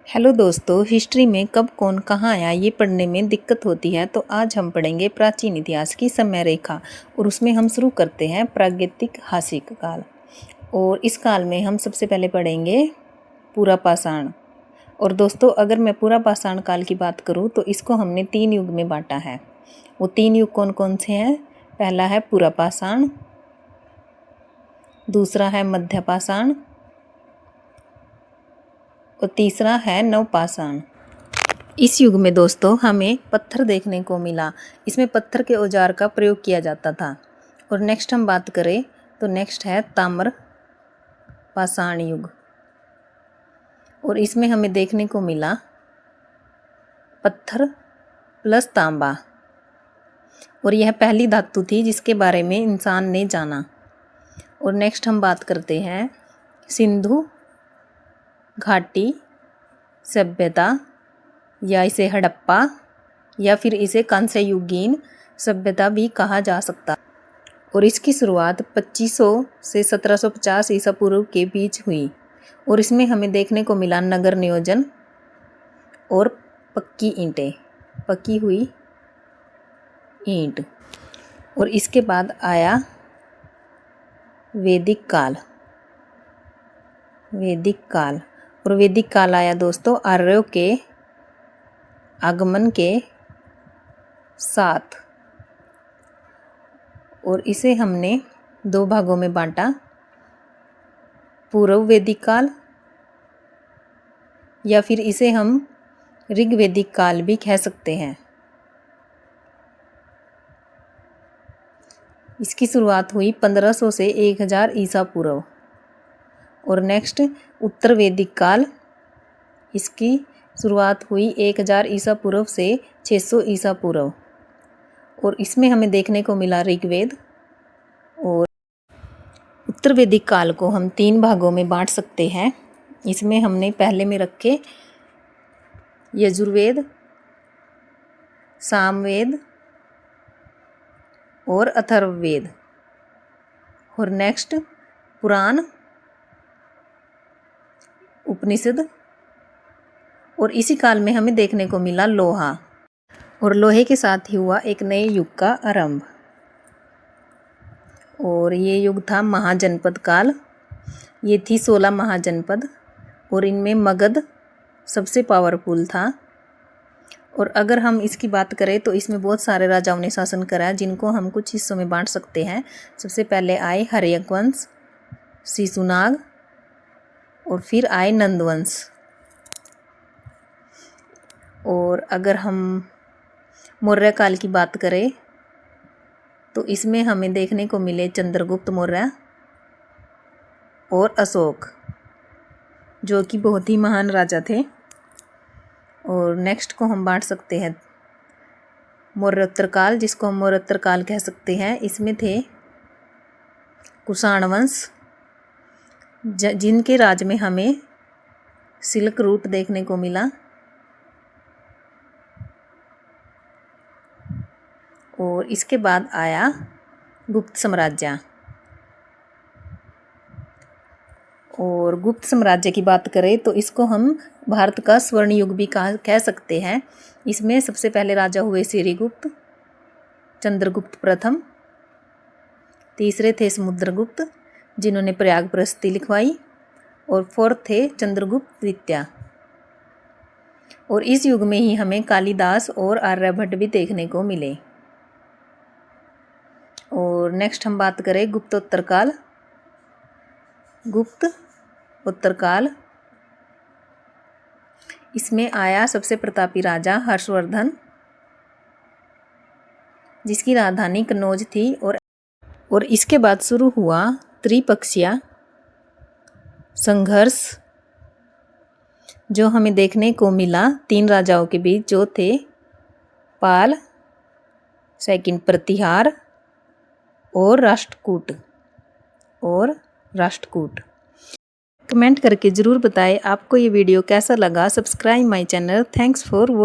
Hello दोस्तों, history में कब कौन कहाँ आया ये पढ़ने में दिक्कत होती है, तो आज हम पढ़ेंगे प्राचीन इतिहास की समय रेखा। और उसमें हम शुरू करते हैं प्रागैतिहासिक काल। और इस काल में हम सबसे पहले पढ़ेंगे पुरापाषाण। और दोस्तों, अगर मैं पुरापाषाण काल की बात करूँ तो इसको हमने 3 युग में बांटा है। वो 3 युग कौन कौन से हैं? पहला है पुरापाषाण, दूसरा है मध्यपाषाण और तीसरा है नवपाषाण। इस युग में दोस्तों हमें पत्थर देखने को मिला। इसमें पत्थर के औजार का प्रयोग किया जाता था। और नेक्स्ट हम बात करें तो नेक्स्ट है ताम्र पाषाण युग। और इसमें हमें देखने को मिला पत्थर प्लस तांबा। और यह पहली धातु थी जिसके बारे में इंसान ने जाना। और नेक्स्ट हम बात करते हैं सिंधु घाटी सभ्यता, या इसे हड़प्पा या फिर इसे कांस्य युगीन सभ्यता भी कहा जा सकता। और इसकी शुरुआत 2500 से 1750 ईसा पूर्व के बीच हुई। और इसमें हमें देखने को मिला नगर नियोजन और पक्की ईंटें, पकी हुई ईंट। और इसके बाद आया वैदिक काल। और वैदिक काल आया दोस्तों आर्यों के आगमन के साथ। और इसे हमने 2 भागों में बांटा, पूर्व वैदिक काल या फिर इसे हम ऋग्वैदिक काल भी कह सकते हैं। इसकी शुरुआत हुई 1500 से 1000 ईसा पूर्व। और नेक्स्ट उत्तर वैदिक काल, इसकी शुरुआत हुई 1000 ईसा पूर्व से 600 ईसा पूर्व। और इसमें हमें देखने को मिला ऋग्वेद। और उत्तर वैदिक काल को हम 3 भागों में बांट सकते हैं। इसमें हमने पहले में रखे यजुर्वेद, सामवेद और अथर्ववेद। और नेक्स्ट पुराण, उपनिषद। और इसी काल में हमें देखने को मिला लोहा। और लोहे के साथ ही हुआ एक नए युग का आरंभ। और ये युग था महाजनपद काल। ये थी 16 महाजनपद। और इनमें मगध सबसे पावरफुल था। और अगर हम इसकी बात करें तो इसमें बहुत सारे राजाओं ने शासन करा, जिनको हम कुछ हिस्सों में बांट सकते हैं। सबसे पहले आए हर्यक वंश, शिशुनाग और फिर आए नंदवंश। और अगर हम मौर्य काल की बात करें तो इसमें हमें देखने को मिले चंद्रगुप्त मौर्य और अशोक, जो कि बहुत ही महान राजा थे। और नेक्स्ट को हम बांट सकते हैं मौर्योत्तर काल, जिसको हम मौर्योत्तर काल कह सकते हैं। इसमें थे कुषाण वंश, जिनके राज में हमें सिल्क रूट देखने को मिला। और इसके बाद आया गुप्त साम्राज्य। और गुप्त साम्राज्य की बात करें तो इसको हम भारत का स्वर्ण युग भी कह सकते हैं। इसमें सबसे पहले राजा हुए श्रीगुप्त, चंद्रगुप्त प्रथम, तीसरे थे समुद्रगुप्त, जिन्होंने प्रयाग प्रशस्ति लिखवाई, और फोर्थ थे चंद्रगुप्त द्वितीय। और इस युग में ही हमें कालिदास और आर्यभट्ट भी देखने को मिले। और नेक्स्ट हम बात करें गुप्तोत्तर काल। गुप्त उत्तर काल, इसमें आया सबसे प्रतापी राजा हर्षवर्धन, जिसकी राजधानी कन्नौज थी। और इसके बाद शुरू हुआ त्रिपक्षीय संघर्ष, जो हमें देखने को मिला 3 राजाओं के बीच, जो थे पाल, सेकंड प्रतिहार और राष्ट्रकूट। कमेंट करके ज़रूर बताएं आपको ये वीडियो कैसा लगा। Subscribe my channel. Thanks for watching.